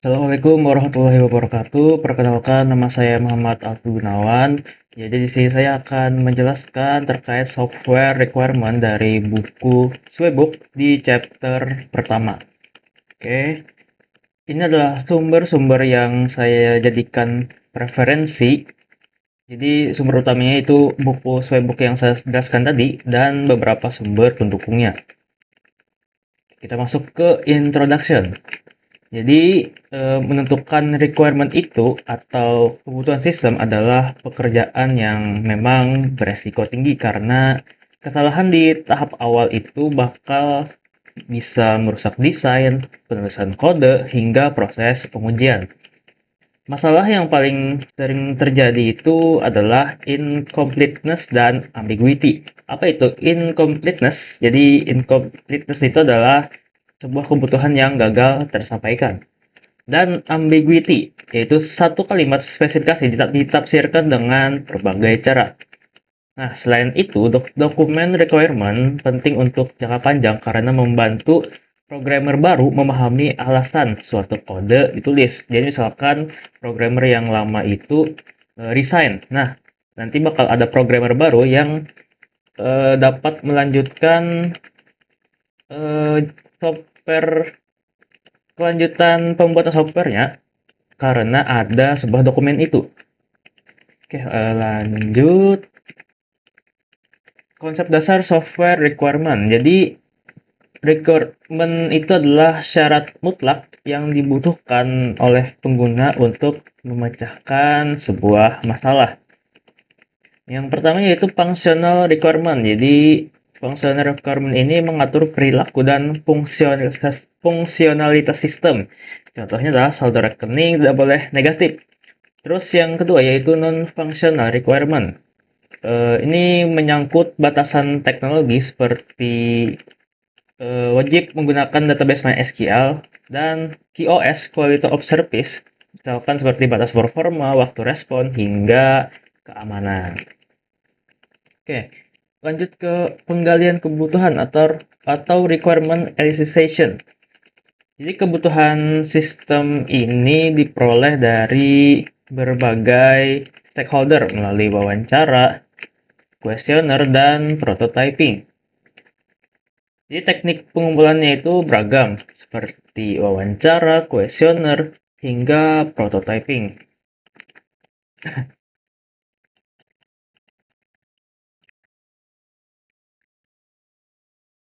Assalamualaikum warahmatullahi wabarakatuh. Perkenalkan, nama saya Muhammad Alfi Gunawan. Jadi di sini saya akan menjelaskan terkait software requirement dari buku Swebook di chapter pertama. Oke, ini adalah sumber-sumber yang saya jadikan referensi. Jadi sumber utamanya itu buku Swebook yang saya jelaskan tadi dan beberapa sumber pendukungnya. Kita masuk ke introduction. Jadi, menentukan requirement itu atau kebutuhan sistem adalah pekerjaan yang memang beresiko tinggi karena kesalahan di tahap awal itu bakal bisa merusak desain, penulisan kode, hingga proses pengujian. Masalah yang paling sering terjadi itu adalah incompleteness dan ambiguity. Apa itu incompleteness? Jadi incompleteness itu adalah sebuah kebutuhan yang gagal tersampaikan. Dan ambiguity, yaitu satu kalimat spesifikasi ditafsirkan dengan berbagai cara. Nah, selain itu, dokumen requirement penting untuk jangka panjang karena membantu programmer baru memahami alasan suatu kode ditulis. Jadi misalkan programmer yang lama itu resign. Nah, nanti bakal ada programmer baru yang dapat melanjutkan software kelanjutan pembuatan softwarenya karena ada sebuah dokumen itu. Oke, lanjut. Konsep dasar software requirement. Jadi, requirement itu adalah syarat mutlak yang dibutuhkan oleh pengguna untuk memecahkan sebuah masalah. Yang pertama yaitu functional requirement. Jadi, functional requirement ini mengatur perilaku dan fungsionalitas sistem. Contohnya adalah saldo rekening tidak boleh negatif. Terus yang kedua yaitu non-functional requirement. Ini menyangkut batasan teknologi seperti wajib menggunakan database MySQL dan QoS (Quality of Service), misalkan seperti batas performa, waktu respon, hingga keamanan. Oke, lanjut ke penggalian kebutuhan atau requirement elicitation. Jadi kebutuhan sistem ini diperoleh dari berbagai stakeholder melalui wawancara, kuesioner, dan prototyping. Jadi teknik pengumpulannya itu beragam, seperti wawancara, kuesioner, hingga prototyping.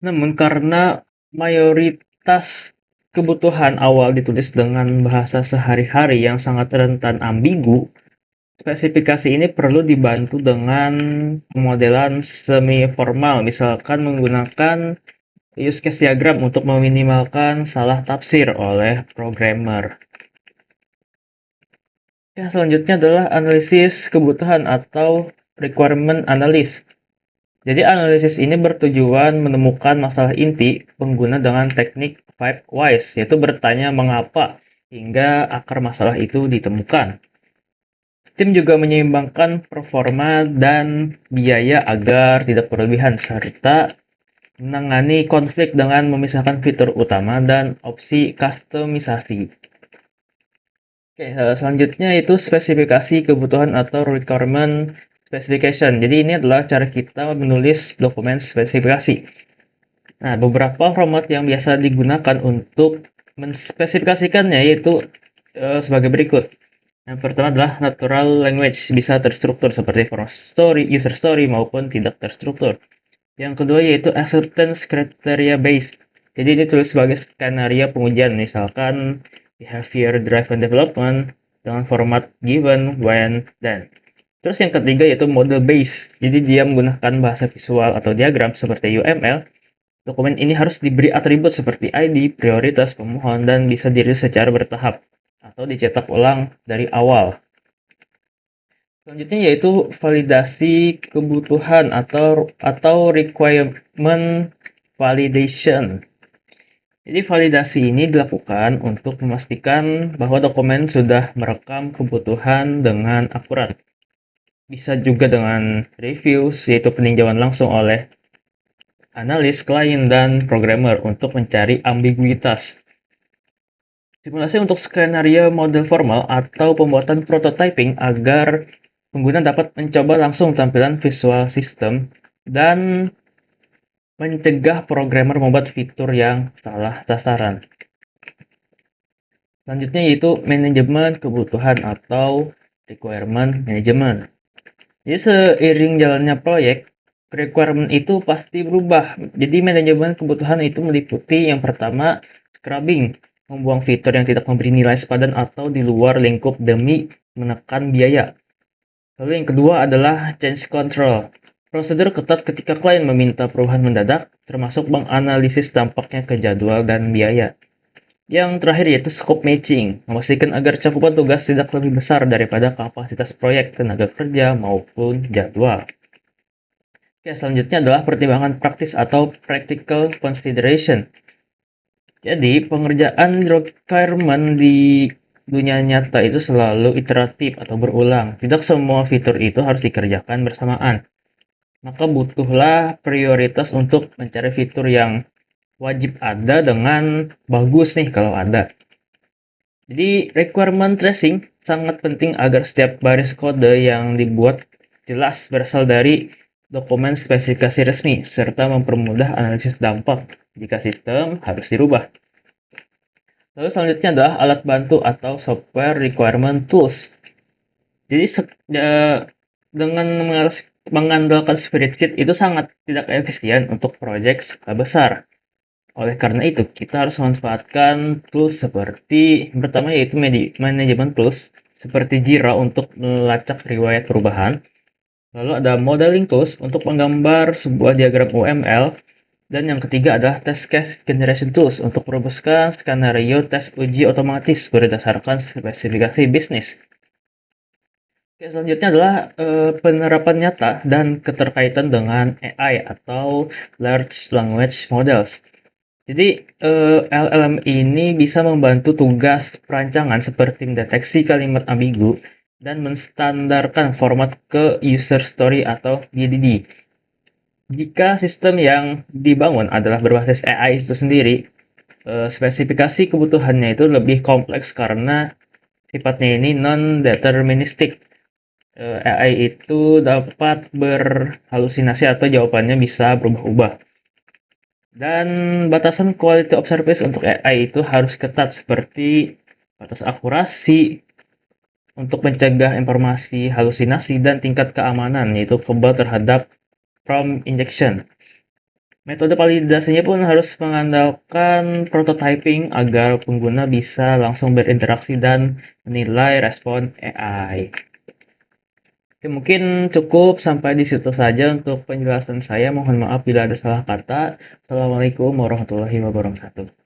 Namun karena mayoritas kebutuhan awal ditulis dengan bahasa sehari-hari yang sangat rentan ambigu, spesifikasi ini perlu dibantu dengan pemodelan semi-formal, misalkan menggunakan use case diagram untuk meminimalkan salah tafsir oleh programmer. Ya, selanjutnya adalah analisis kebutuhan atau requirement analysis. Jadi analisis ini bertujuan menemukan masalah inti pengguna dengan teknik 5 whys, yaitu bertanya mengapa hingga akar masalah itu ditemukan. Tim juga menyeimbangkan performa dan biaya agar tidak berlebihan, serta menangani konflik dengan memisahkan fitur utama dan opsi kustomisasi. Oke, selanjutnya itu spesifikasi kebutuhan atau requirement specification. Jadi ini adalah cara kita menulis dokumen spesifikasi. Nah, beberapa format yang biasa digunakan untuk menspesifikasikannya yaitu sebagai berikut. Yang pertama adalah natural language, bisa terstruktur seperti form story, user story maupun tidak terstruktur. Yang kedua yaitu acceptance criteria based. Jadi ini tulis sebagai skenario pengujian, misalkan behavior driven development dengan format given, when, dan. Terus yang ketiga yaitu model based. Jadi dia menggunakan bahasa visual atau diagram seperti UML. Dokumen ini harus diberi atribut seperti ID, prioritas pemohon, dan bisa dirilis secara bertahap atau dicetak ulang dari awal. Selanjutnya yaitu validasi kebutuhan atau requirement validation. Jadi validasi ini dilakukan untuk memastikan bahwa dokumen sudah merekam kebutuhan dengan akurat. Bisa juga dengan reviews, yaitu peninjauan langsung oleh analis, klien, dan programmer untuk mencari ambiguitas. Simulasi untuk skenario model formal atau pembuatan prototyping agar pengguna dapat mencoba langsung tampilan visual sistem dan mencegah programmer membuat fitur yang salah sasaran. Selanjutnya yaitu manajemen kebutuhan atau requirement management. Jadi seiring jalannya proyek, requirement itu pasti berubah. Jadi manajemen kebutuhan itu meliputi yang pertama, scrubbing, membuang fitur yang tidak memberi nilai sepadan atau di luar lingkup demi menekan biaya. Lalu yang kedua adalah change control. Prosedur ketat ketika klien meminta perubahan mendadak, termasuk menganalisis dampaknya ke jadwal dan biaya. Yang terakhir yaitu scope matching, memastikan agar cakupan tugas tidak lebih besar daripada kapasitas proyek, tenaga kerja, maupun jadwal. Oke, selanjutnya adalah pertimbangan praktis atau practical consideration. Jadi, pengerjaan requirement di dunia nyata itu selalu iteratif atau berulang. Tidak semua fitur itu harus dikerjakan bersamaan. Maka butuhlah prioritas untuk mencari fitur yang wajib ada dengan bagus nih kalau ada. Jadi requirement tracing sangat penting agar setiap baris kode yang dibuat jelas berasal dari dokumen spesifikasi resmi serta mempermudah analisis dampak jika sistem harus dirubah. Lalu selanjutnya adalah alat bantu atau software requirement tools. Jadi dengan mengandalkan spreadsheet itu sangat tidak efisien untuk proyek skala besar. Oleh karena itu, kita harus memanfaatkan tools seperti yang pertama yaitu manajemen tools seperti Jira untuk melacak riwayat perubahan. Lalu ada modeling tools untuk menggambar sebuah diagram UML. Dan yang ketiga adalah test case generation tools untuk merumuskan skenario tes uji otomatis berdasarkan spesifikasi bisnis. Oke, selanjutnya adalah penerapan nyata dan keterkaitan dengan AI atau Large Language Models. Jadi LLM ini bisa membantu tugas perancangan seperti mendeteksi kalimat ambigu dan menstandarkan format ke user story atau BDD. Jika sistem yang dibangun adalah berbasis AI itu sendiri, spesifikasi kebutuhannya itu lebih kompleks karena sifatnya ini non-deterministik. AI itu dapat berhalusinasi atau jawabannya bisa berubah-ubah. Dan batasan quality of service untuk AI itu harus ketat seperti batas akurasi untuk mencegah informasi halusinasi dan tingkat keamanan yaitu kebal terhadap prompt injection. Metode validasinya pun harus mengandalkan prototyping agar pengguna bisa langsung berinteraksi dan menilai respon AI. Oke, mungkin cukup sampai di situ saja untuk penjelasan saya. Mohon maaf bila ada salah kata. Assalamualaikum warahmatullahi wabarakatuh.